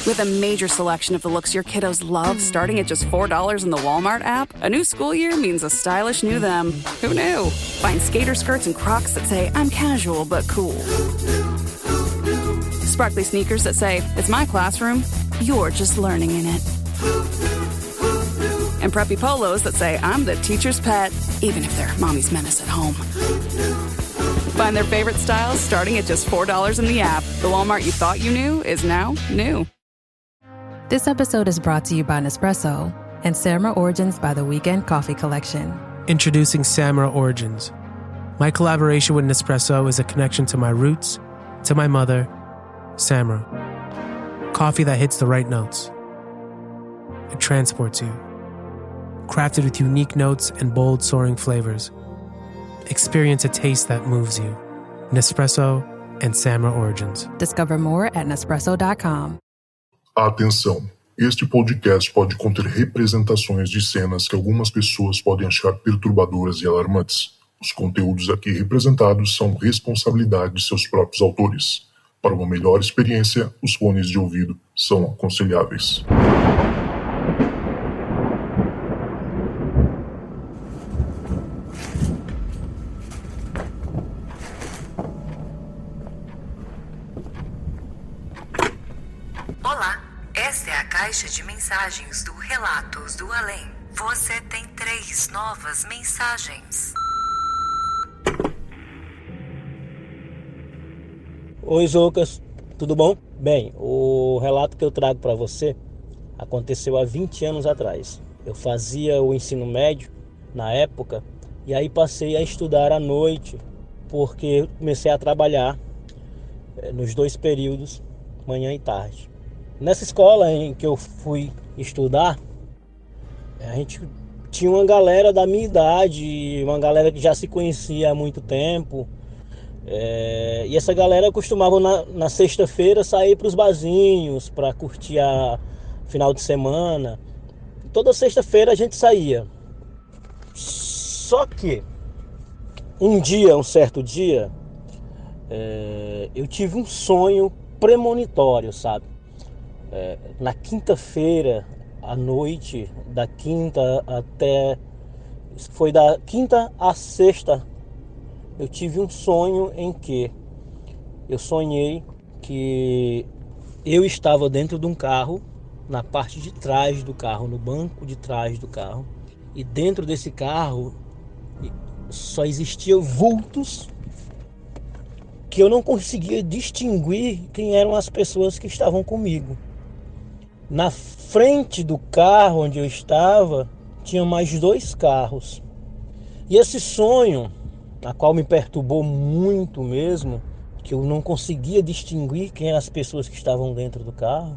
With a major selection of the looks your kiddos love starting at just $4 in the Walmart app, a new school year means a stylish new them. Who knew? Find skater skirts and Crocs that say, I'm casual but cool. Sparkly sneakers that say, it's my classroom, you're just learning in it. And preppy polos that say, I'm the teacher's pet, even if they're mommy's menace at home. Find their favorite styles starting at just $4 in the app. The Walmart you thought you knew is now new. This episode is brought to you by Nespresso and Samra Origins by the Weekend Coffee Collection. Introducing Samra Origins. My collaboration with Nespresso is a connection to my roots, to my mother, Samra. Coffee that hits the right notes. It transports you. Crafted with unique notes and bold, soaring flavors. Experience a taste that moves you. Nespresso and Samra Origins. Discover more at Nespresso.com. Atenção! Este podcast pode conter representações de cenas que algumas pessoas podem achar perturbadoras e alarmantes. Os conteúdos aqui representados são responsabilidade de seus próprios autores. Para uma melhor experiência, os fones de ouvido são aconselháveis. Olá, esta é a caixa de mensagens do Relatos do Além. Você tem 3 novas mensagens. Oi, Zoucas, tudo bom? Bem, o relato que eu trago para você aconteceu há 20 anos atrás. Eu fazia o ensino médio na época e aí passei a estudar à noite porque comecei a trabalhar nos 2 períodos, manhã e tarde. Nessa escola em que eu fui estudar, a gente tinha uma galera da minha idade, uma galera que já se conhecia há muito tempo. E essa galera costumava na sexta-feira sair para os barzinhos para curtir a final de semana. Toda sexta-feira a gente saía. Só que um certo dia, eu tive um sonho premonitório, sabe? Na quinta-feira à noite, da quinta até... Foi da quinta à sexta, eu tive um sonho em que eu sonhei que eu estava dentro de um carro, na parte de trás do carro, no banco de trás do carro, e dentro desse carro só existiam vultos que eu não conseguia distinguir quem eram as pessoas que estavam comigo. Na frente do carro onde eu estava, tinha mais 2 carros. E esse sonho, a qual me perturbou muito mesmo, que eu não conseguia distinguir quem eram as pessoas que estavam dentro do carro,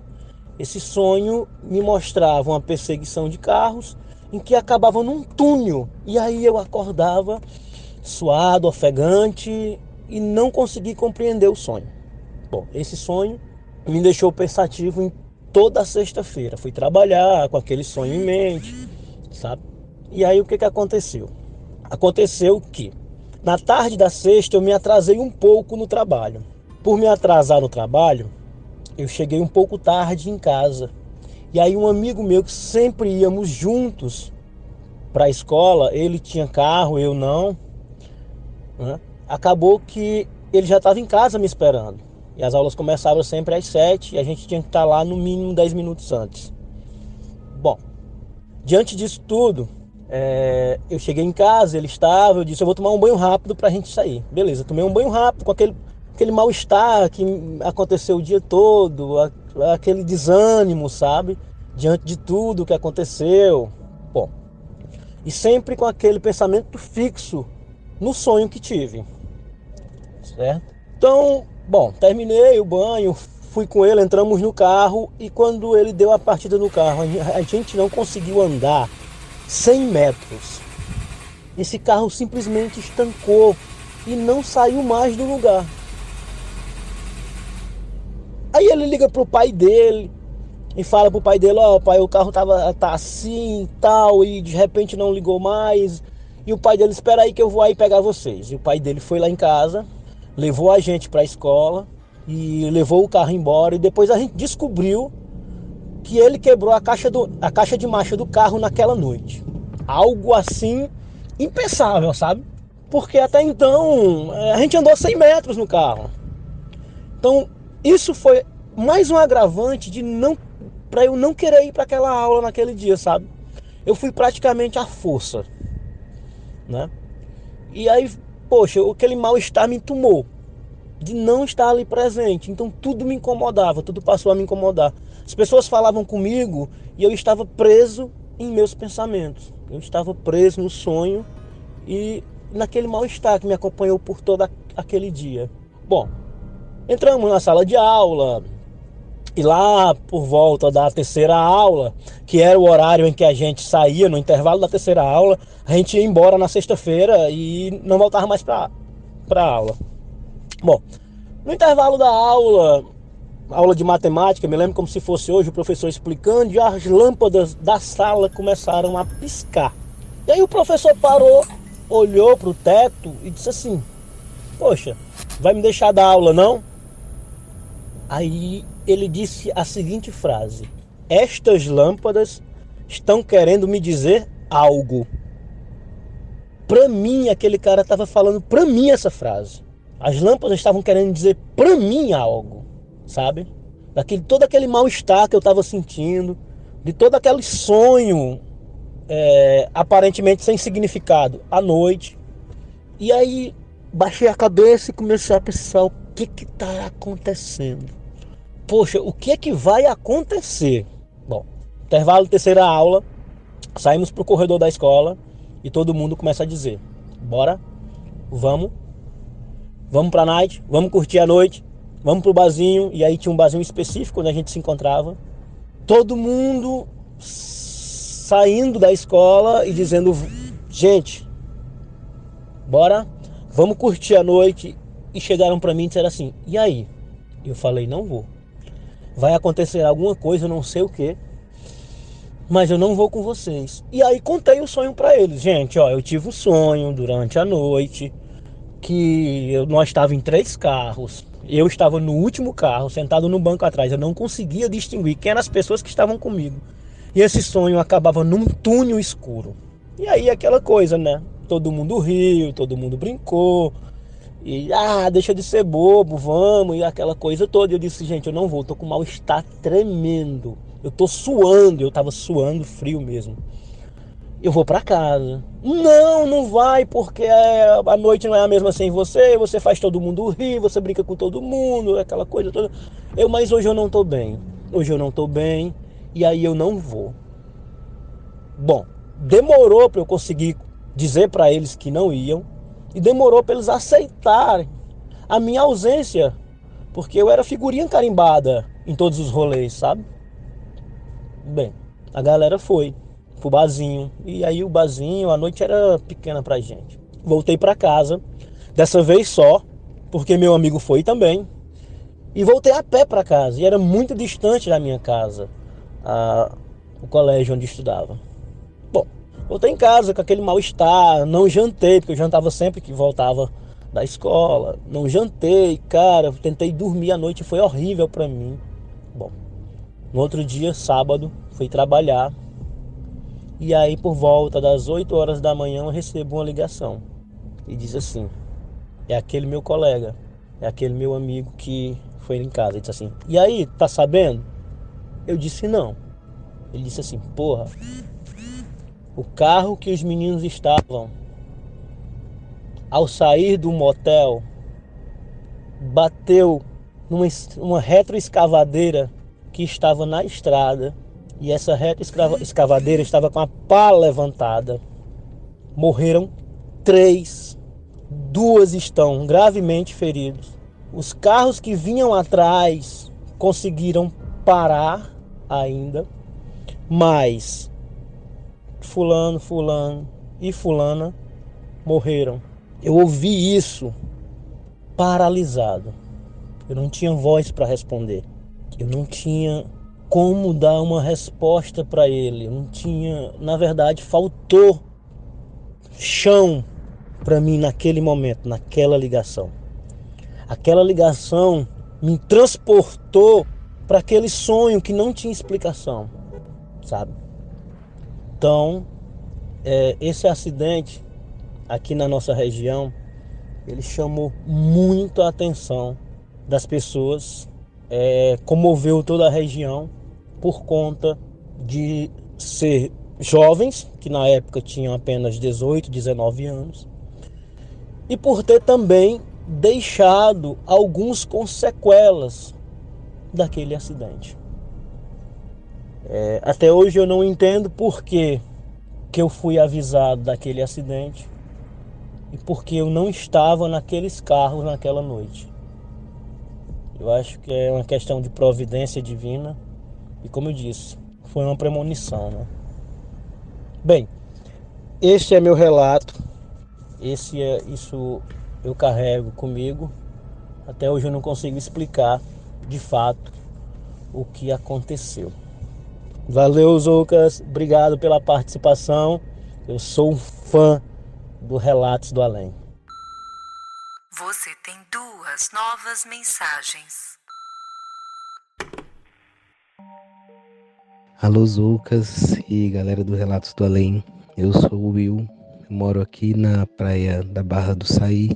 esse sonho me mostrava uma perseguição de carros em que acabava num túnel. E aí eu acordava suado, ofegante e não consegui compreender o sonho. Bom, esse sonho me deixou pensativo em toda sexta-feira. Fui trabalhar com aquele sonho em mente, sabe? E aí o que aconteceu? Aconteceu que na tarde da sexta eu me atrasei um pouco no trabalho. Por me atrasar no trabalho, eu cheguei um pouco tarde em casa. E aí um amigo meu que sempre íamos juntos para a escola, ele tinha carro, eu não, né? Acabou que ele já estava em casa me esperando. E as aulas começavam sempre às 7 e a gente tinha que estar lá no mínimo 10 minutos antes. Bom, diante disso tudo, eu cheguei em casa, ele estava, eu disse, eu vou tomar um banho rápido pra gente sair. Beleza, tomei um banho rápido com aquele mal-estar que aconteceu o dia todo, aquele desânimo, sabe? Diante de tudo que aconteceu. Bom, e sempre com aquele pensamento fixo no sonho que tive, certo? Então, bom, terminei o banho, fui com ele, entramos no carro e quando ele deu a partida no carro, a gente não conseguiu andar 100 metros. Esse carro simplesmente estancou e não saiu mais do lugar. Aí ele liga pro pai dele e fala pro pai dele, ó, pai, o carro tá assim e tal, e de repente não ligou mais. E o pai dele, espera aí que eu vou aí pegar vocês. E o pai dele foi lá em casa, levou a gente pra escola e levou o carro embora. E depois a gente descobriu que ele quebrou a caixa de marcha do carro naquela noite. Algo assim impensável, sabe? Porque até então a gente andou 100 metros no carro. Então isso foi mais um agravante para eu não querer ir para aquela aula naquele dia, sabe? Eu fui praticamente à força, né? E aí, poxa, aquele mal-estar me tomou de não estar ali presente. Então tudo me incomodava, tudo passou a me incomodar. As pessoas falavam comigo e eu estava preso em meus pensamentos. Eu estava preso no sonho e naquele mal-estar que me acompanhou por todo aquele dia. Bom, entramos na sala de aula e lá por volta da terceira aula, que era o horário em que a gente saía, no intervalo da terceira aula, a gente ia embora na sexta-feira e não voltava mais para a aula. Bom, no intervalo da aula de matemática, me lembro como se fosse hoje o professor explicando, e as lâmpadas da sala começaram a piscar. E aí o professor parou, olhou para o teto e disse assim: poxa, vai me deixar dar aula não? Aí ele disse a seguinte frase: estas lâmpadas estão querendo me dizer algo. Pra mim, aquele cara estava falando pra mim essa frase. As lâmpadas estavam querendo dizer pra mim algo, sabe? Todo aquele mal-estar que eu estava sentindo, de todo aquele sonho aparentemente sem significado à noite. E aí baixei a cabeça e comecei a pensar: o que está acontecendo? Poxa, o que é que vai acontecer? Bom, intervalo, terceira aula, saímos para o corredor da escola e todo mundo começa a dizer: bora, vamos para a night, vamos curtir a noite, vamos pro barzinho. E aí tinha um barzinho específico onde a gente se encontrava. Todo mundo saindo da escola e dizendo: gente, bora, vamos curtir a noite. E chegaram para mim e disseram assim: e aí? Eu falei: não vou. Vai acontecer alguma coisa, eu não sei o que, mas eu não vou com vocês. E aí contei o sonho para eles. Gente, ó, eu tive um sonho durante a noite que nós estávamos em 3 carros. Eu estava no último carro, sentado no banco atrás. Eu não conseguia distinguir quem eram as pessoas que estavam comigo. E esse sonho acabava num túnel escuro. E aí aquela coisa, né? Todo mundo riu, todo mundo brincou. E, deixa de ser bobo, vamos. E aquela coisa toda. Eu disse: gente, eu não vou, tô com um mal-estar tremendo. Eu tô suando, eu tava suando frio mesmo. Eu vou pra casa. Não vai, porque a noite não é a mesma sem você. Você faz todo mundo rir, você brinca com todo mundo, aquela coisa toda. Mas hoje eu não tô bem. Hoje eu não tô bem. E aí eu não vou. Bom, demorou para eu conseguir dizer para eles que não iam. E demorou para eles aceitarem a minha ausência. Porque eu era figurinha carimbada em todos os rolês, sabe? Bem, a galera foi pro barzinho. E aí o barzinho, a noite era pequena pra gente. Voltei pra casa, dessa vez só, porque meu amigo foi também. E voltei a pé pra casa. E era muito distante da minha casa, o colégio onde estudava. Bom, voltei em casa com aquele mal-estar. Não jantei, porque eu jantava sempre que voltava da escola. Não jantei, cara. Tentei dormir à noite, foi horrível pra mim. Bom, no outro dia, sábado, fui trabalhar. E aí por volta das 8 horas da manhã eu recebo uma ligação. E diz assim: é aquele meu colega, é aquele meu amigo que foi em casa. Ele disse assim: e aí, tá sabendo? Eu disse: não. Ele disse assim: porra, o carro que os meninos estavam ao sair do motel bateu numa retroescavadeira que estava na estrada. E essa retroescavadeira estava com a pá levantada. Morreram 3. 2 estão gravemente feridos. Os carros que vinham atrás conseguiram parar ainda. Mas fulano e fulana morreram. Eu ouvi isso paralisado. Eu não tinha voz para responder. Eu não tinha como dar uma resposta para ele. Eu não tinha, na verdade, faltou chão para mim naquele momento, naquela ligação. Aquela ligação me transportou para aquele sonho que não tinha explicação, sabe? Então, esse acidente aqui na nossa região, ele chamou muito a atenção das pessoas, comoveu toda a região por conta de ser jovens, que na época tinham apenas 18, 19 anos, e por ter também deixado alguns com sequelas daquele acidente. Até hoje eu não entendo por que eu fui avisado daquele acidente e porque eu não estava naqueles carros naquela noite. Eu acho que é uma questão de providência divina e, como eu disse, foi uma premonição, né? Bem, este é meu relato, isso eu carrego comigo. Até hoje eu não consigo explicar de fato o que aconteceu. Valeu, Zoucas, obrigado pela participação. Eu sou um fã do Relatos do Além. Você tem 2 novas mensagens. Alô, Zoucas e galera do Relatos do Além. Eu sou o Will, moro aqui na praia da Barra do Saí,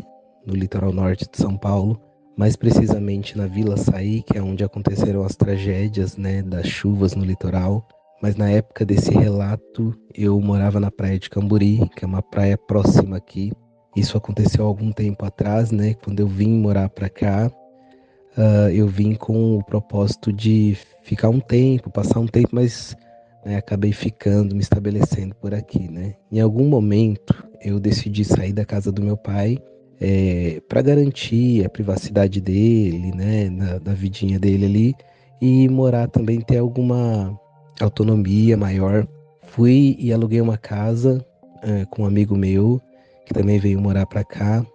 no litoral norte de São Paulo. Mais precisamente na Vila Saí, que é onde aconteceram as tragédias, né, das chuvas no litoral. Mas na época desse relato, eu morava na praia de Camburi, que é uma praia próxima aqui. Isso aconteceu há algum tempo atrás, né? Quando eu vim morar pra cá, eu vim com o propósito de ficar um tempo, passar um tempo, mas acabei ficando, me estabelecendo por aqui, né? Em algum momento, eu decidi sair da casa do meu pai, para garantir a privacidade dele, né, da vidinha dele ali, e morar também, ter alguma autonomia maior. Fui e aluguei uma casa com um amigo meu, que também veio morar pra cá,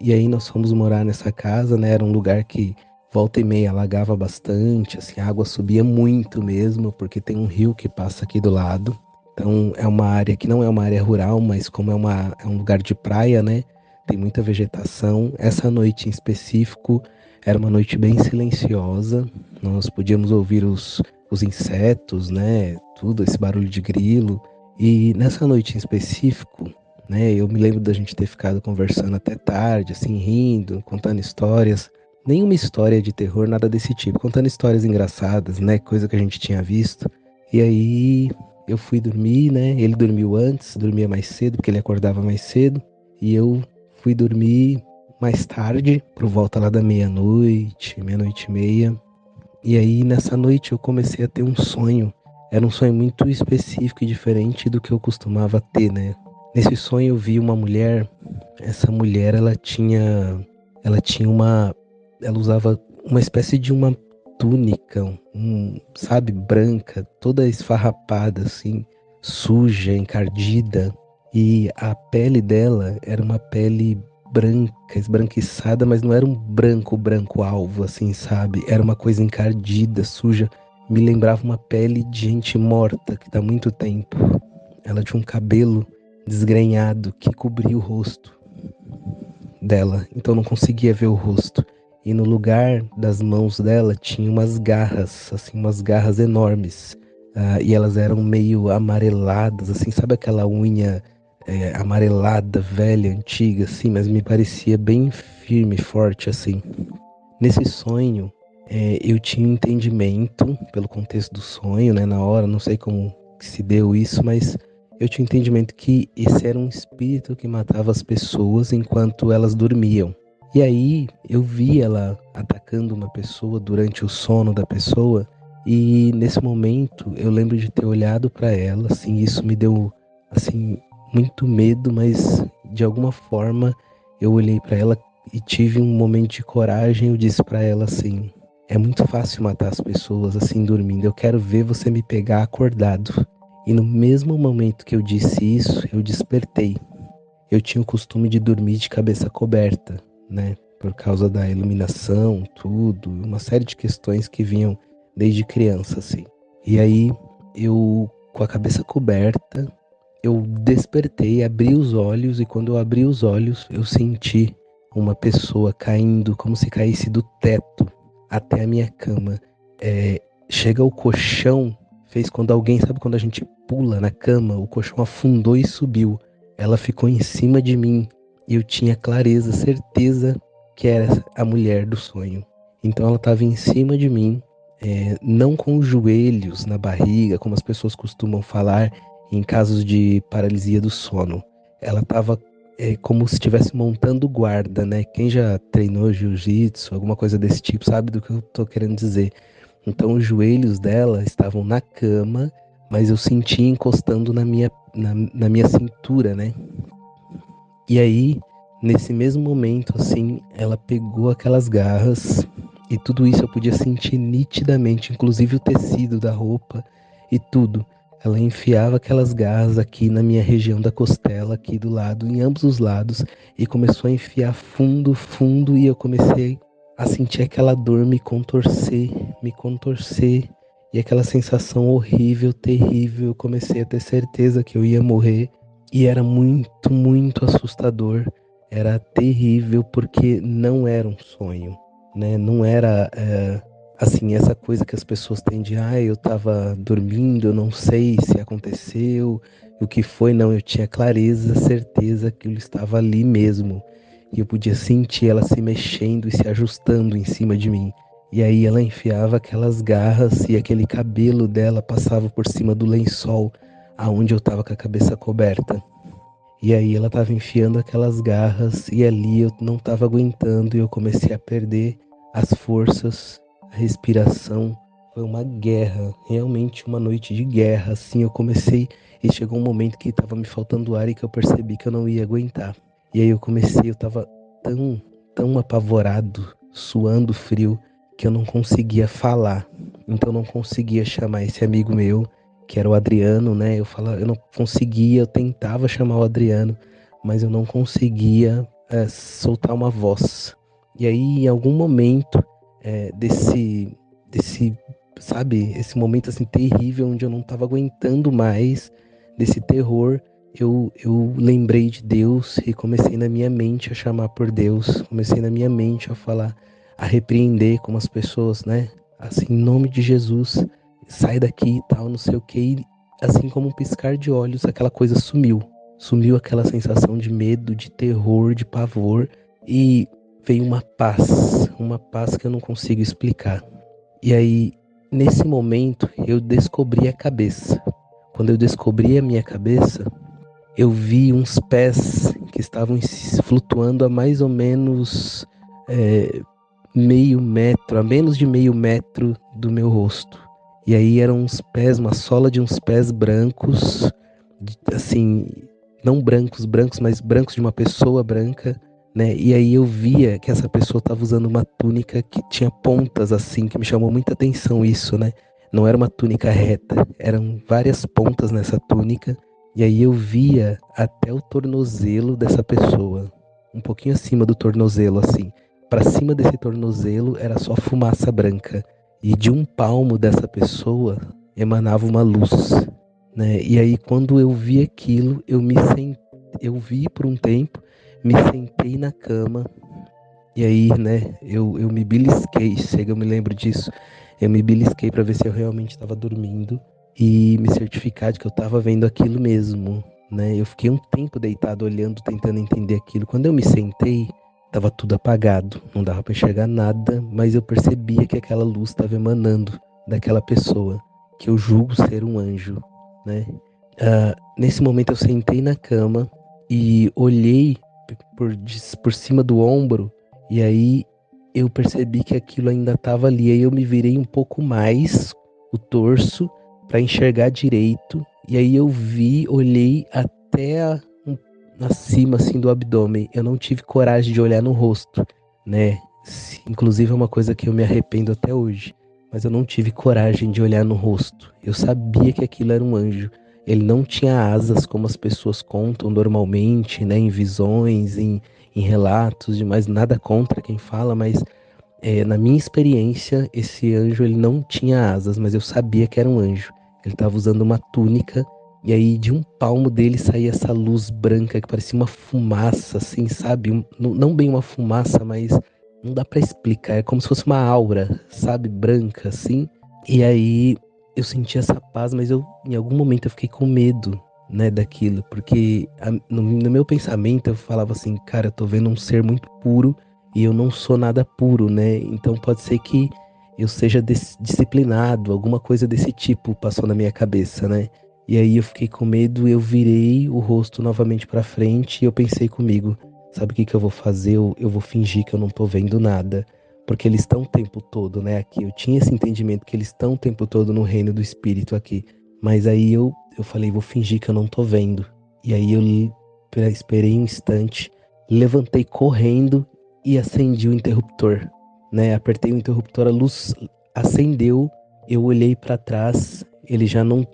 e aí nós fomos morar nessa casa, né, era um lugar que volta e meia alagava bastante, assim, a água subia muito mesmo, porque tem um rio que passa aqui do lado. Então é uma área que não é uma área rural, mas como é um lugar de praia, né, tem muita vegetação. Essa noite em específico era uma noite bem silenciosa, nós podíamos ouvir os insetos, né, tudo, esse barulho de grilo. E nessa noite em específico, né, eu me lembro da gente ter ficado conversando até tarde, assim, rindo, contando histórias. Nenhuma história de terror, nada desse tipo, contando histórias engraçadas, né, coisa que a gente tinha visto. E aí eu fui dormir, né, ele dormiu antes, dormia mais cedo, porque ele acordava mais cedo, e eu fui dormir mais tarde, por volta lá da meia-noite e meia. E aí nessa noite eu comecei a ter um sonho. Era um sonho muito específico e diferente do que eu costumava ter, né? Nesse sonho eu vi uma mulher. Essa mulher, ela usava uma espécie de uma túnica, sabe, branca, toda esfarrapada, assim, suja, encardida. E a pele dela era uma pele branca, esbranquiçada, mas não era um branco alvo, assim, sabe? Era uma coisa encardida, suja. Me lembrava uma pele de gente morta, que tá há muito tempo. Ela tinha um cabelo desgrenhado que cobria o rosto dela, então não conseguia ver o rosto. E no lugar das mãos dela tinha umas garras, assim, umas garras enormes. E elas eram meio amareladas, assim, sabe aquela unha amarelada, velha, antiga, assim, mas me parecia bem firme, forte, assim. Nesse sonho, eu tinha um entendimento, pelo contexto do sonho, né, na hora, não sei como que se deu isso, mas eu tinha um entendimento que esse era um espírito que matava as pessoas enquanto elas dormiam. E aí, eu vi ela atacando uma pessoa durante o sono da pessoa, e nesse momento, eu lembro de ter olhado para ela, assim, isso me deu, assim, muito medo, mas de alguma forma eu olhei para ela e tive um momento de coragem. Eu disse para ela assim: é muito fácil matar as pessoas assim dormindo, eu quero ver você me pegar acordado. E no mesmo momento que eu disse isso, eu despertei. Eu tinha o costume de dormir de cabeça coberta, né, por causa da iluminação, tudo, uma série de questões que vinham desde criança, assim. E aí eu, com a cabeça coberta, eu despertei, abri os olhos, e quando eu abri os olhos, eu senti uma pessoa caindo, como se caísse do teto até a minha cama. chega o colchão, fez quando alguém, sabe quando a gente pula na cama, o colchão afundou e subiu. Ela ficou em cima de mim e eu tinha clareza, certeza que era a mulher do sonho. Então ela estava em cima de mim, não com os joelhos na barriga, como as pessoas costumam falar em casos de paralisia do sono. Ela estava como se estivesse montando guarda, né? Quem já treinou jiu-jitsu, alguma coisa desse tipo, sabe do que eu tô querendo dizer. Então os joelhos dela estavam na cama, mas eu sentia encostando na minha cintura, né? E aí, nesse mesmo momento, assim, ela pegou aquelas garras e tudo isso eu podia sentir nitidamente, inclusive o tecido da roupa e tudo. Ela enfiava aquelas garras aqui na minha região da costela, aqui do lado, em ambos os lados, e começou a enfiar fundo, fundo, e eu comecei a sentir aquela dor me contorcer, e aquela sensação horrível, terrível. Eu comecei a ter certeza que eu ia morrer, e era muito, muito assustador. Era terrível, porque não era um sonho, né? Não era assim, essa coisa que as pessoas têm de eu tava dormindo, eu não sei se aconteceu, o que foi. Não, eu tinha clareza, certeza que aquilo estava ali mesmo. E eu podia sentir ela se mexendo e se ajustando em cima de mim. E aí ela enfiava aquelas garras e aquele cabelo dela passava por cima do lençol, aonde eu tava com a cabeça coberta. E aí ela tava enfiando aquelas garras e ali eu não tava aguentando e eu comecei a perder as forças, a respiração. Foi uma guerra, realmente uma noite de guerra, assim. Eu comecei e chegou um momento que tava me faltando ar e que eu percebi que eu não ia aguentar. E aí eu tava tão apavorado, suando frio, que eu não conseguia falar. Então eu não conseguia chamar esse amigo meu, que era o Adriano, né? Eu não conseguia, eu tentava chamar o Adriano, mas eu não conseguia soltar uma voz. E aí, em algum momento desse, sabe, esse momento assim terrível, onde eu não estava aguentando mais, desse terror, eu lembrei de Deus e comecei na minha mente a chamar por Deus, comecei na minha mente a falar, a repreender como as pessoas, né? Assim, em nome de Jesus, sai daqui e tal, não sei o que. E assim como um piscar de olhos, aquela coisa sumiu. Sumiu aquela sensação de medo, de terror, de pavor. E veio uma paz que eu não consigo explicar. E aí, nesse momento, eu descobri a cabeça. Quando eu descobri a minha cabeça, eu vi uns pés que estavam flutuando a mais ou menos meio metro, a menos de meio metro do meu rosto. E aí eram uns pés, uma sola de uns pés brancos, assim, não brancos, mas brancos de uma pessoa branca, né? E aí eu via que essa pessoa estava usando uma túnica que tinha pontas, assim, que me chamou muita atenção isso, né? Não era uma túnica reta, eram várias pontas nessa túnica. E aí eu via até o tornozelo dessa pessoa, um pouquinho acima do tornozelo, assim. Para cima desse tornozelo era só fumaça branca. E de um palmo dessa pessoa emanava uma luz, né? E aí quando eu vi aquilo, eu vi por um tempo, me sentei na cama. E aí, né, eu me belisquei, eu me lembro disso. Eu me belisquei para ver se eu realmente estava dormindo e me certificar de que eu estava vendo aquilo mesmo, né? Eu fiquei um tempo deitado olhando, tentando entender aquilo. Quando eu me sentei, tava tudo apagado, não dava para enxergar nada, mas eu percebia que aquela luz estava emanando daquela pessoa, que eu julgo ser um anjo, né? Nesse momento eu sentei na cama e olhei por cima do ombro, e aí eu percebi que aquilo ainda estava ali. Aí eu me virei um pouco mais o torso para enxergar direito, e aí eu olhei até acima assim do abdômen. Eu não tive coragem de olhar no rosto, né? Inclusive é uma coisa que eu me arrependo até hoje, mas eu não tive coragem de olhar no rosto. Eu sabia que aquilo era um anjo. Ele não tinha asas como as pessoas contam normalmente, né? Em visões, em relatos, mas nada contra quem fala, mas na minha experiência, esse anjo ele não tinha asas, mas eu sabia que era um anjo. Ele estava usando uma túnica, e aí de um palmo dele saía essa luz branca que parecia uma fumaça, assim, sabe? Não bem uma fumaça, mas não dá pra explicar, é como se fosse uma aura, sabe, branca, assim. E aí eu senti essa paz, mas em algum momento eu fiquei com medo, né, daquilo, porque no meu pensamento eu falava assim, cara, eu tô vendo um ser muito puro e eu não sou nada puro, né, então pode ser que eu seja disciplinado, alguma coisa desse tipo passou na minha cabeça, né. E aí eu fiquei com medo, eu virei o rosto novamente pra frente e eu pensei comigo, sabe o que eu vou fazer? Eu vou fingir que eu não tô vendo nada, porque eles estão o tempo todo, né, aqui. Eu tinha esse entendimento que eles estão o tempo todo no reino do espírito aqui. Mas aí eu falei, vou fingir que eu não tô vendo. E aí eu esperei um instante, levantei correndo e acendi o interruptor, né? Apertei o interruptor, a luz acendeu, eu olhei pra trás, ele já não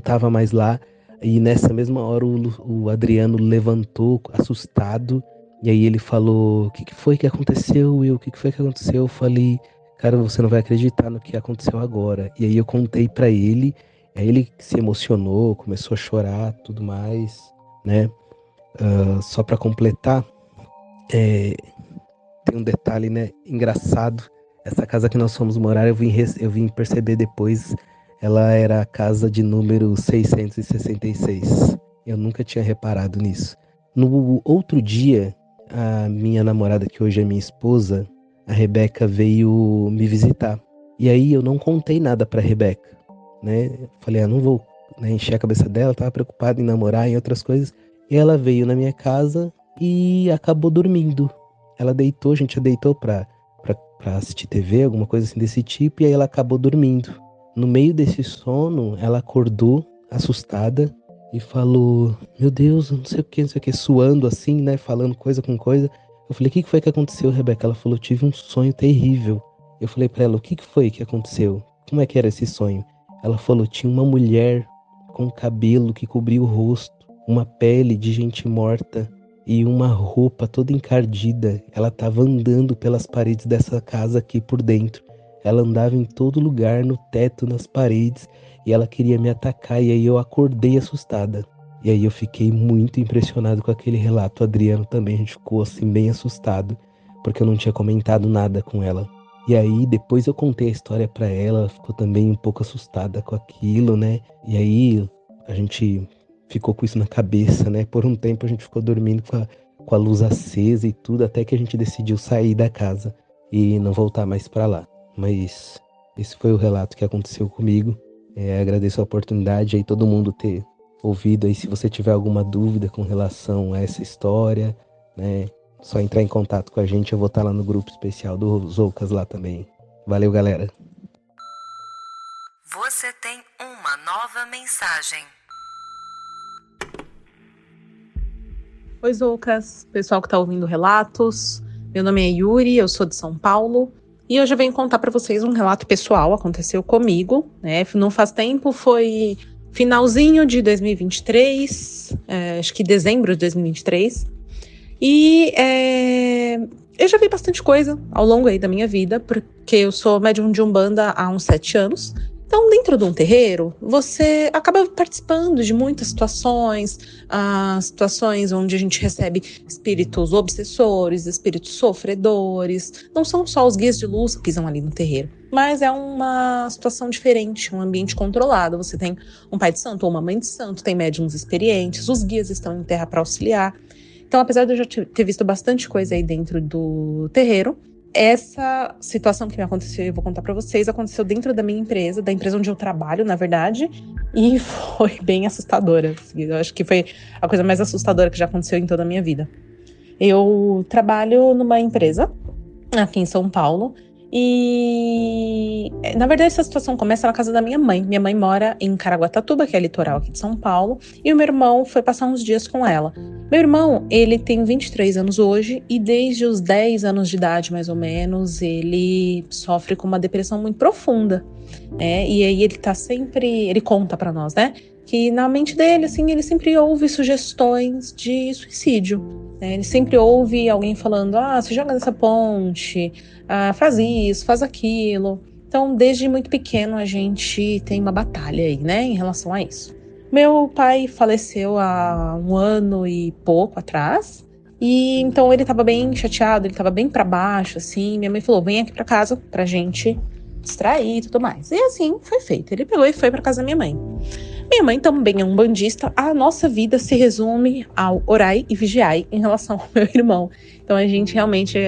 tava mais lá. E nessa mesma hora o Adriano levantou, assustado, e aí ele falou, o que foi que aconteceu, Will? O que foi que aconteceu? Eu falei, cara, você não vai acreditar no que aconteceu agora. E aí eu contei pra ele, aí ele se emocionou, começou a chorar, tudo mais, né? Só pra completar, tem um detalhe, né, engraçado. Essa casa que nós fomos morar, eu vim perceber depois, ela era a casa de número 666. Eu nunca tinha reparado nisso. No outro dia, a minha namorada, que hoje é minha esposa, a Rebeca, veio me visitar. E aí eu não contei nada pra Rebeca, né? Falei, não vou, né, encher a cabeça dela, tava preocupada em namorar, em outras coisas. E ela veio na minha casa e acabou dormindo. Ela deitou, a gente já deitou pra assistir TV, alguma coisa assim desse tipo, e aí ela acabou dormindo. No meio desse sono, ela acordou, assustada, e falou, meu Deus, não sei o que, suando assim, né, falando coisa com coisa. Eu falei, o que foi que aconteceu, Rebeca? Ela falou, tive um sonho terrível. Eu falei pra ela, o que foi que aconteceu? Como é que era esse sonho? Ela falou, tinha uma mulher com cabelo que cobria o rosto, uma pele de gente morta e uma roupa toda encardida. Ela estava andando pelas paredes dessa casa aqui por dentro. Ela andava em todo lugar, no teto, nas paredes, e ela queria me atacar, e aí eu acordei assustada. E aí eu fiquei muito impressionado com aquele relato. O Adriano também, a gente ficou assim bem assustado, porque eu não tinha comentado nada com ela. E aí depois eu contei a história pra ela, ela ficou também um pouco assustada com aquilo, né? E aí a gente ficou com isso na cabeça, né? Por um tempo a gente ficou dormindo com a luz acesa e tudo, até que a gente decidiu sair da casa e não voltar mais pra lá. Mas esse foi o relato que aconteceu comigo. Agradeço a oportunidade aí, todo mundo ter ouvido aí. Se você tiver alguma dúvida com relação a essa história, né, só entrar em contato com a gente. Eu vou estar lá no grupo especial do Zoucas lá também. Valeu, galera. Você tem uma nova mensagem. Oi, Zoucas, pessoal que tá ouvindo relatos. Meu nome é Yuri, eu sou de São Paulo. E hoje eu venho contar para vocês um relato pessoal, aconteceu comigo, né? Não faz tempo, foi finalzinho de 2023, acho que dezembro de 2023. E eu já vi bastante coisa ao longo aí da minha vida, porque eu sou médium de Umbanda há uns 7 anos. Então, dentro de um terreiro, você acaba participando de muitas situações, situações onde a gente recebe espíritos obsessores, espíritos sofredores. Não são só os guias de luz que pisam ali no terreiro, mas é uma situação diferente, um ambiente controlado. Você tem um pai de santo ou uma mãe de santo, tem médiums experientes, os guias estão em terra para auxiliar. Então, apesar de eu já ter visto bastante coisa aí dentro do terreiro, essa situação que me aconteceu, eu vou contar pra vocês, aconteceu dentro da minha empresa, da empresa onde eu trabalho, na verdade, e foi bem assustadora. Eu acho que foi a coisa mais assustadora que já aconteceu em toda a minha vida. Eu trabalho numa empresa aqui em São Paulo e, na verdade, essa situação começa na casa da minha mãe. Minha mãe mora em Caraguatatuba, que é litoral aqui de São Paulo, e o meu irmão foi passar uns dias com ela. Meu irmão, ele tem 23 anos hoje e desde os 10 anos de idade, mais ou menos, ele sofre com uma depressão muito profunda, né? E aí ele tá sempre, ele conta pra nós, né? Que na mente dele, assim, ele sempre ouve sugestões de suicídio, né? Ele sempre ouve alguém falando, se joga nessa ponte, faz isso, faz aquilo. Então, desde muito pequeno, a gente tem uma batalha aí, né, em relação a isso. Meu pai faleceu há 1 ano e pouco atrás, E então ele tava bem chateado, ele tava bem pra baixo, assim. Minha mãe falou, vem aqui pra casa pra gente distrair e tudo mais. E assim foi feito. Ele pegou e foi pra casa da minha mãe. Minha mãe também é um bandista. A nossa vida se resume ao orai e vigiai em relação ao meu irmão. Então a gente realmente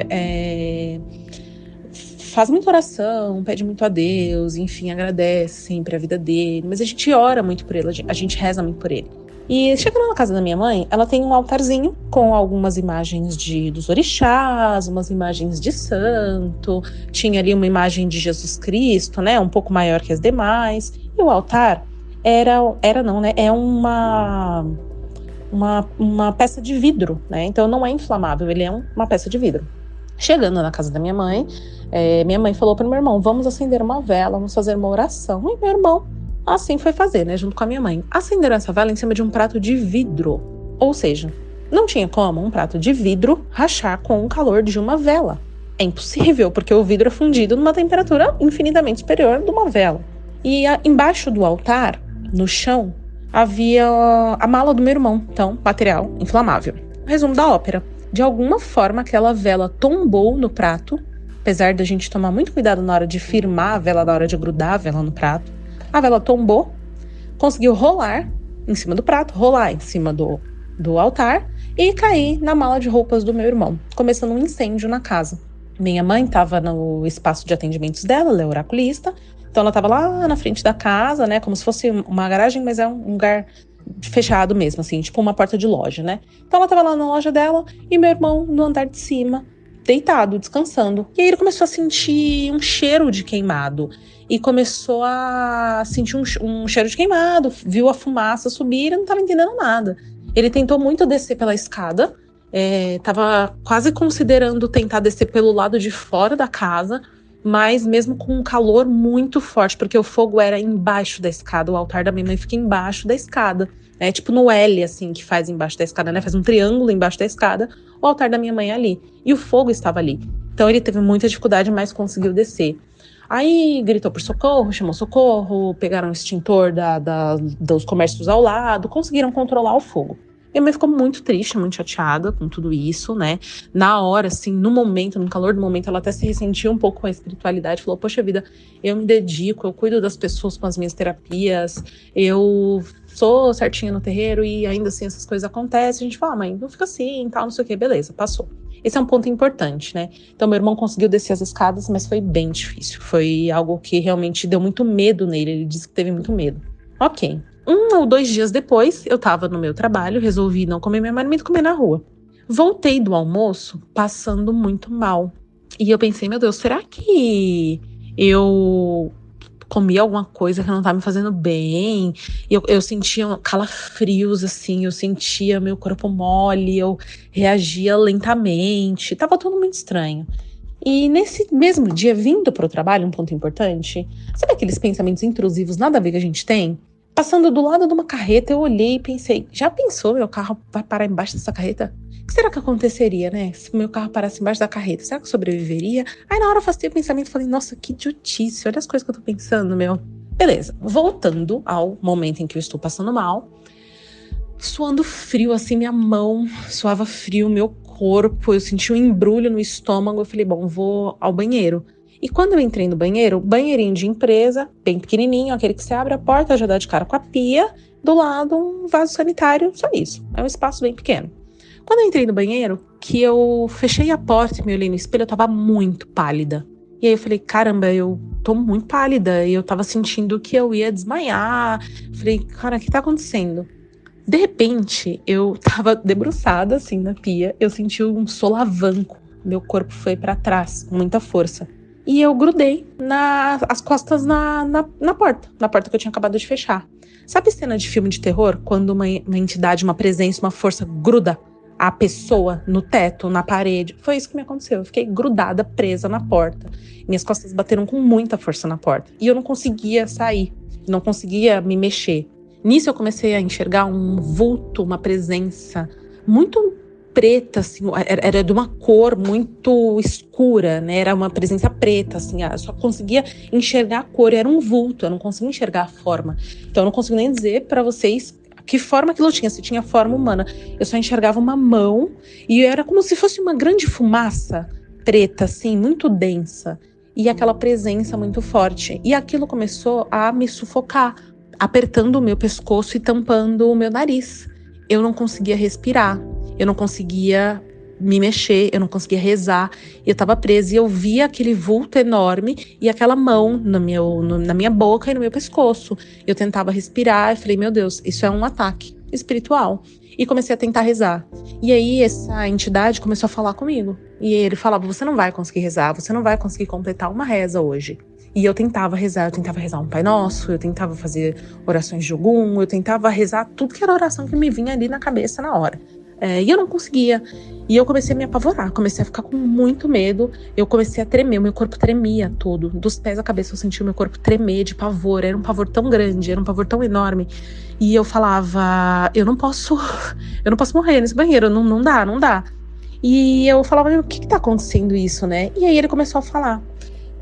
faz muita oração, pede muito a Deus, enfim, agradece sempre a vida dele. Mas a gente ora muito por ele, a gente reza muito por ele. E chegando na casa da minha mãe, ela tem um altarzinho com algumas imagens dos orixás, umas imagens de santo. Tinha ali uma imagem de Jesus Cristo, né, um pouco maior que as demais. E o altar é uma peça de vidro, né? Então não é inflamável, ele é uma peça de vidro. Chegando na casa da minha mãe falou para o meu irmão, vamos acender uma vela, vamos fazer uma oração. E meu irmão assim foi fazer, né, junto com a minha mãe. Acenderam essa vela em cima de um prato de vidro. Ou seja, não tinha como um prato de vidro rachar com o calor de uma vela. É impossível, porque o vidro é fundido numa temperatura infinitamente superior de uma vela. E embaixo do altar, no chão, havia a mala do meu irmão, então, material inflamável. Resumo da ópera. De alguma forma, aquela vela tombou no prato, apesar da gente tomar muito cuidado na hora de firmar a vela, na hora de grudar a vela no prato. A vela tombou, conseguiu rolar em cima do prato, rolar em cima do altar e cair na mala de roupas do meu irmão, começando um incêndio na casa. Minha mãe estava no espaço de atendimentos dela, ela é oraculista, então ela estava lá na frente da casa, né, como se fosse uma garagem, mas é um lugar fechado mesmo, assim, tipo uma porta de loja, né? Então ela estava lá na loja dela e meu irmão no andar de cima, deitado, descansando. E aí ele começou a sentir um cheiro de queimado. E começou a sentir um cheiro de queimado, viu a fumaça subir e não estava entendendo nada. Ele tentou muito descer pela escada, estava quase considerando tentar descer pelo lado de fora da casa, mas mesmo com um calor muito forte, porque o fogo era embaixo da escada, o altar da minha mãe fica embaixo da escada, né? Tipo no L, assim, que faz embaixo da escada, né? Faz um triângulo embaixo da escada, o altar da minha mãe é ali. E o fogo estava ali. Então ele teve muita dificuldade, mas conseguiu descer. Aí gritou por socorro, chamou socorro, pegaram o extintor dos comércios ao lado, conseguiram controlar o fogo. Minha mãe ficou muito triste, muito chateada com tudo isso, né? Na hora, assim, no momento, no calor do momento, ela até se ressentiu um pouco com a espiritualidade. Falou, poxa vida, eu me dedico, eu cuido das pessoas com as minhas terapias, eu sou certinha no terreiro e ainda assim essas coisas acontecem. A gente fala, mãe, não fica assim, tal, não sei o que, beleza, passou. Esse é um ponto importante, né? Então, meu irmão conseguiu descer as escadas, mas foi bem difícil. Foi algo que realmente deu muito medo nele. Ele disse que teve muito medo. Ok. 1 ou 2 dias depois, eu tava no meu trabalho, resolvi não comer minha marmita e comer na rua. Voltei do almoço passando muito mal. E eu pensei, meu Deus, será que eu comi alguma coisa que não tá me fazendo bem? Eu sentia calafrios, assim, eu sentia meu corpo mole, eu reagia lentamente, tava tudo muito estranho. E nesse mesmo dia, vindo pro trabalho, um ponto importante, sabe aqueles pensamentos intrusivos, nada a ver que a gente tem? Passando do lado de uma carreta, eu olhei e pensei, já pensou meu carro vai parar embaixo dessa carreta? O que será que aconteceria, né? Se meu carro parasse embaixo da carreta, será que eu sobreviveria? Aí na hora eu afastei o pensamento e falei, nossa, que idiotice, olha as coisas que eu tô pensando, meu. Beleza, voltando ao momento em que eu estou passando mal, suando frio, assim, minha mão suava frio, meu corpo, eu senti um embrulho no estômago, eu falei, bom, vou ao banheiro. E quando eu entrei no banheiro, banheirinho de empresa, bem pequenininho, aquele que você abre a porta, já dá de cara com a pia, do lado um vaso sanitário, só isso. É um espaço bem pequeno. Quando eu entrei no banheiro, que eu fechei a porta e me olhei no espelho, eu tava muito pálida. E aí eu falei, caramba, eu tô muito pálida. E eu tava sentindo que eu ia desmaiar. Falei, cara, o que tá acontecendo? De repente, eu tava debruçada assim na pia, eu senti um solavanco. Meu corpo foi pra trás, com muita força. E eu grudei as costas na porta que eu tinha acabado de fechar. Sabe cena de filme de terror? Quando uma entidade, uma presença, uma força gruda a pessoa no teto, na parede? Foi isso que me aconteceu. Eu fiquei grudada, presa na porta. Minhas costas bateram com muita força na porta. E eu não conseguia sair, não conseguia me mexer. Nisso eu comecei a enxergar um vulto, uma presença muito preta, assim, era de uma cor muito escura, né? Era uma presença preta, assim, eu só conseguia enxergar a cor, era um vulto, eu não conseguia enxergar a forma. Então eu não consigo nem dizer para vocês Que forma aquilo tinha? Se tinha forma humana. Eu só enxergava uma mão e era como se fosse uma grande fumaça preta, assim, muito densa. E aquela presença muito forte. E aquilo começou a me sufocar, apertando o meu pescoço e tampando o meu nariz. Eu não conseguia respirar, eu não conseguia me mexer, eu não conseguia rezar, eu tava presa e eu via aquele vulto enorme e aquela mão na minha boca e no meu pescoço. Eu tentava respirar e falei, meu Deus, isso é um ataque espiritual. E comecei a tentar rezar. E aí essa entidade começou a falar comigo. E ele falava, você não vai conseguir rezar, você não vai conseguir completar uma reza hoje. E eu tentava rezar um Pai Nosso, eu tentava fazer orações de Ogum, eu tentava rezar tudo que era oração que me vinha ali na cabeça na hora. E eu não conseguia. E eu comecei a me apavorar, comecei a ficar com muito medo. Eu comecei a tremer, o meu corpo tremia todo. Dos pés à cabeça eu sentia o meu corpo tremer de pavor. Era um pavor tão grande, era um pavor tão enorme. E eu falava, eu não posso morrer nesse banheiro, não dá. E eu falava, o que tá acontecendo isso, né? E aí ele começou a falar,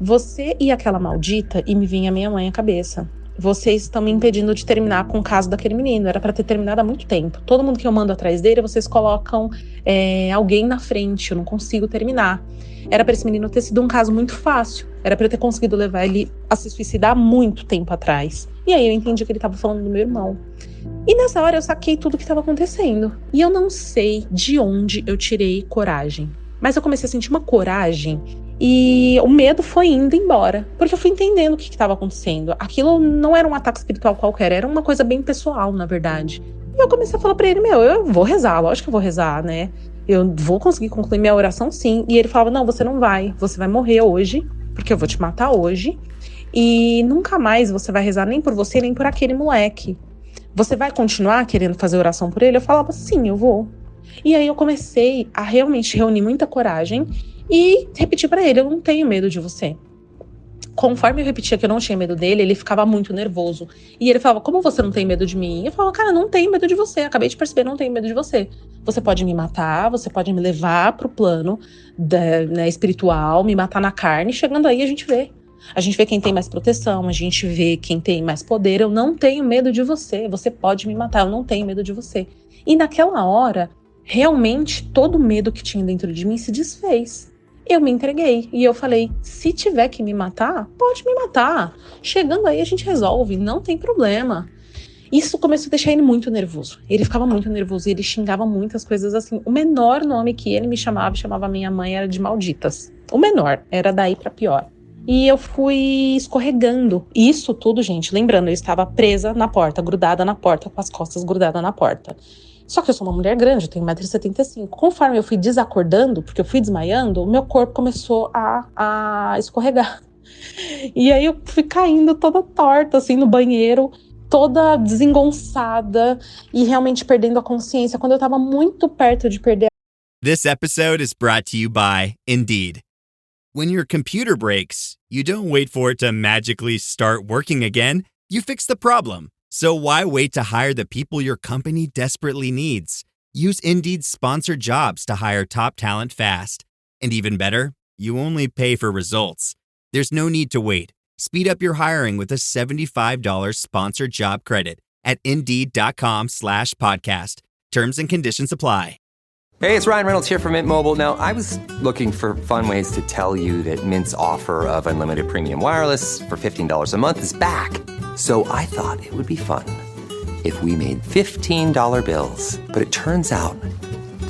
você e aquela maldita, e me vinha minha mãe à cabeça. Vocês estão me impedindo de terminar com o caso daquele menino. Era pra ter terminado há muito tempo. Todo mundo que eu mando atrás dele, vocês colocam alguém na frente. Eu não consigo terminar. Era pra esse menino ter sido um caso muito fácil. Era pra eu ter conseguido levar ele a se suicidar há muito tempo atrás. E aí eu entendi que ele tava falando do meu irmão. E nessa hora eu saquei tudo o que estava acontecendo. E eu não sei de onde eu tirei coragem. Mas eu comecei a sentir uma coragem e o medo foi indo embora. Porque eu fui entendendo o que estava acontecendo. Aquilo não era um ataque espiritual qualquer, era uma coisa bem pessoal, na verdade. E eu comecei a falar pra ele, eu vou rezar, lógico que eu vou rezar, né? Eu vou conseguir concluir minha oração sim. E ele falava, não, você não vai, você vai morrer hoje, porque eu vou te matar hoje. E nunca mais você vai rezar nem por você, nem por aquele moleque. Você vai continuar querendo fazer oração por ele? Eu falava, sim, eu vou. E aí eu comecei a realmente reunir muita coragem e repetir pra ele, eu não tenho medo de você. Conforme eu repetia que eu não tinha medo dele, ele ficava muito nervoso. E ele falava, como você não tem medo de mim? Eu falava, cara, não tenho medo de você, acabei de perceber, não tenho medo de você. Você pode me matar, você pode me levar pro plano espiritual, me matar na carne, chegando aí a gente vê. A gente vê quem tem mais proteção, a gente vê quem tem mais poder. Eu não tenho medo de você, você pode me matar, eu não tenho medo de você. E naquela hora, realmente, todo o medo que tinha dentro de mim se desfez. Eu me entreguei e eu falei, se tiver que me matar, pode me matar. Chegando aí a gente resolve, não tem problema. Isso começou a deixar ele muito nervoso. Ele ficava muito nervoso e ele xingava muitas coisas assim. O menor nome que ele me chamava minha mãe, era de malditas. O menor, era daí pra pior. E eu fui escorregando. Isso tudo, gente, lembrando, eu estava presa na porta, grudada na porta, com as costas grudadas na porta. Só que eu sou uma mulher grande, eu tenho 1,75 m. Conforme eu fui desacordando, porque eu fui desmaiando, o meu corpo começou a escorregar. E aí eu fui caindo toda torta, assim, no banheiro, toda desengonçada e realmente perdendo a consciência. Quando eu tava muito perto de perder. This episode is brought to you by Indeed. When your computer breaks, you don't wait for it to magically start working again. You fix the problem. So why wait to hire the people your company desperately needs? Use Indeed's sponsored jobs to hire top talent fast. And even better, you only pay for results. There's no need to wait. Speed up your hiring with a $75 sponsored job credit at Indeed.com/podcast. Terms and conditions apply. Hey, it's Ryan Reynolds here from Mint Mobile. Now, I was looking for fun ways to tell you that Mint's offer of unlimited premium wireless for $15 a month is back. So I thought it would be fun if we made $15 bills. But it turns out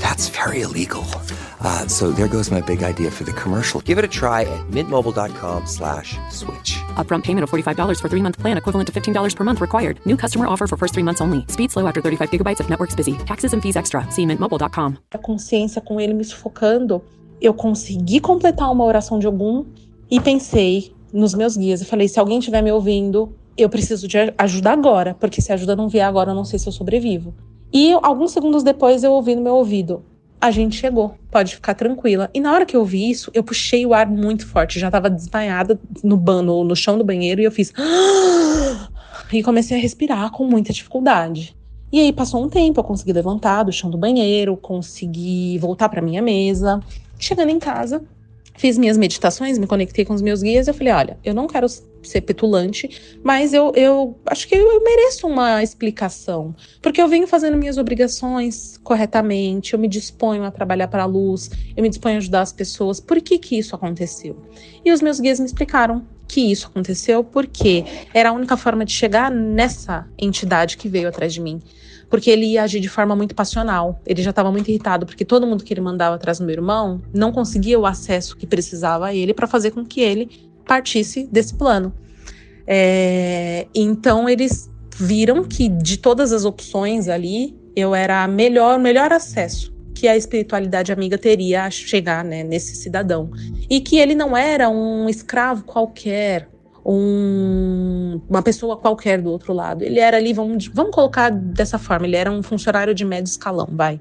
that's very illegal. So there goes my big idea for the commercial. Give it a try at mintmobile.com/switch. Upfront payment of $45 for 3-month plan, equivalent to $15 per month required. New customer offer for first 3 months only. Speed slow after 35 gigabytes if network's busy. Taxes and fees extra. See mintmobile.com. A consciência com ele me sufocando, eu consegui completar uma oração de Ogum e pensei nos meus guias. Eu falei, se alguém estiver me ouvindo, eu preciso de ajuda agora, porque se a ajuda não vier agora, eu não sei se eu sobrevivo. E alguns segundos depois eu ouvi no meu ouvido, a gente chegou, pode ficar tranquila. E na hora que eu ouvi isso, eu puxei o ar muito forte, já tava desmaiada no chão do banheiro e eu fiz... E comecei a respirar com muita dificuldade. E aí passou um tempo, eu consegui levantar do chão do banheiro, consegui voltar pra minha mesa. Chegando em casa, fiz minhas meditações, me conectei com os meus guias, eu falei, olha, eu não quero ser petulante, mas eu acho que eu mereço uma explicação, porque eu venho fazendo minhas obrigações corretamente, eu me disponho a trabalhar para a luz, eu me disponho a ajudar as pessoas, por que isso aconteceu? E os meus guias me explicaram que isso aconteceu porque era a única forma de chegar nessa entidade que veio atrás de mim. Porque ele ia agir de forma muito passional. Ele já estava muito irritado, porque todo mundo que ele mandava atrás do meu irmão não conseguia o acesso que precisava a ele para fazer com que ele partisse desse plano. Então eles viram que de todas as opções ali, eu era o melhor acesso que a espiritualidade amiga teria a chegar, né, nesse cidadão. E que ele não era um escravo qualquer, uma pessoa qualquer do outro lado. Ele era ali, vamos colocar dessa forma, ele era um funcionário de médio escalão, vai.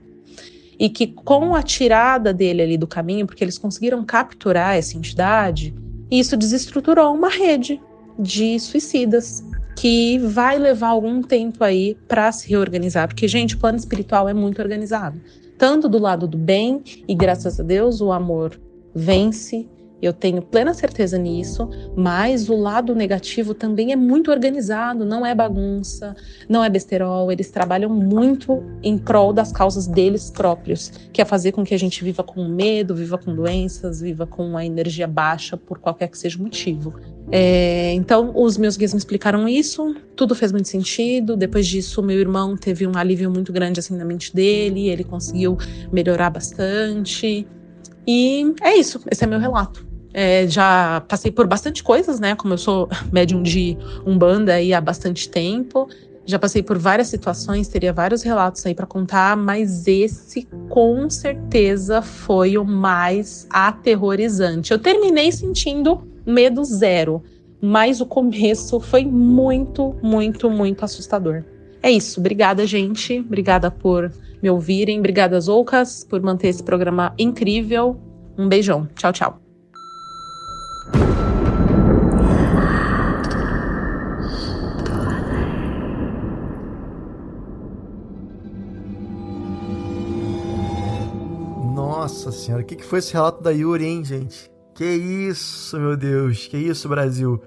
E que com a tirada dele ali do caminho, porque eles conseguiram capturar essa entidade, isso desestruturou uma rede de suicidas, que vai levar algum tempo aí para se reorganizar. Porque, gente, o plano espiritual é muito organizado. Tanto do lado do bem, e graças a Deus o amor vence, eu tenho plena certeza nisso, mas o lado negativo também é muito organizado, não é bagunça, não é besterol, eles trabalham muito em prol das causas deles próprios, que é fazer com que a gente viva com medo, viva com doenças, viva com uma energia baixa por qualquer que seja o motivo. Então, os meus guias me explicaram isso, tudo fez muito sentido. Depois disso, meu irmão teve um alívio muito grande assim na mente dele, ele conseguiu melhorar bastante. E é isso, esse é meu relato. Já passei por bastante coisas, né? Como eu sou médium de Umbanda aí há bastante tempo, já passei por várias situações, teria vários relatos aí para contar, mas esse com certeza foi o mais aterrorizante. Eu terminei sentindo medo zero, mas o começo foi muito, muito, muito assustador. É isso, obrigada, gente, obrigada por me ouvirem, obrigada, Zoukas, por manter esse programa incrível. Um beijão, tchau, tchau. Nossa senhora, o que foi esse relato da Yuri, hein, gente? Que isso, meu Deus, que isso, Brasil.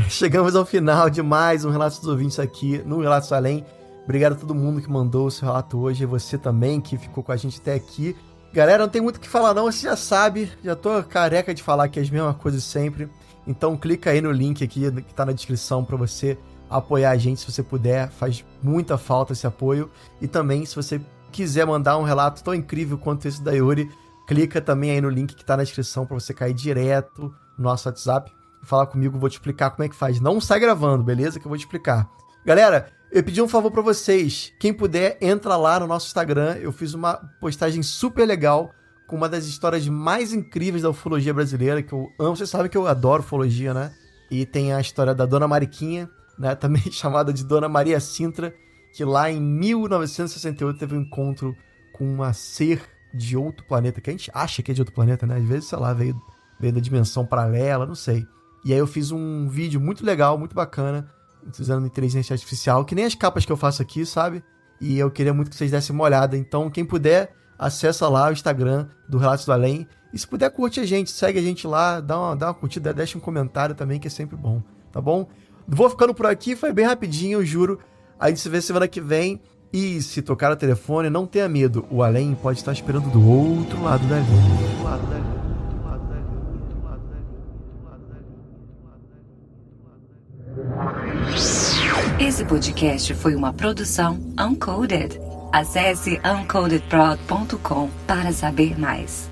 Chegamos ao final de mais um Relatos dos Ouvintes aqui no Relatos Além. Obrigado a todo mundo que mandou o seu relato hoje, e você também que ficou com a gente até aqui. Galera, não tem muito o que falar não, você já sabe, já tô careca de falar aqui as mesmas coisas sempre. Então clica aí no link aqui que tá na descrição pra você apoiar a gente se você puder, faz muita falta esse apoio. E também, se você quiser mandar um relato tão incrível quanto esse da Yuri, clica também aí no link que tá na descrição pra você cair direto no nosso WhatsApp e falar comigo, vou te explicar como é que faz. Não sai gravando, beleza? Que eu vou te explicar. Galera, eu pedi um favor pra vocês, quem puder, entra lá no nosso Instagram, eu fiz uma postagem super legal com uma das histórias mais incríveis da ufologia brasileira, que eu amo, vocês sabem que eu adoro ufologia, né? E tem a história da Dona Mariquinha, né? Também chamada de Dona Maria Sintra, que lá em 1968 teve um encontro com uma ser de outro planeta, que a gente acha que é de outro planeta, né? Às vezes, sei lá, veio da dimensão paralela, não sei. E aí eu fiz um vídeo muito legal, muito bacana, usando inteligência artificial, que nem as capas que eu faço aqui, sabe? E eu queria muito que vocês dessem uma olhada. Então, quem puder, acessa lá o Instagram do Relatos do Além. E se puder, curte a gente, segue a gente lá, dá uma curtida, deixa um comentário também, que é sempre bom, tá bom? Vou ficando por aqui, foi bem rapidinho, eu juro. A gente se vê semana que vem. E se tocar o telefone, não tenha medo. O além pode estar esperando do outro lado da linha. Esse podcast foi uma produção Uncoded. Acesse uncodedprod.com para saber mais.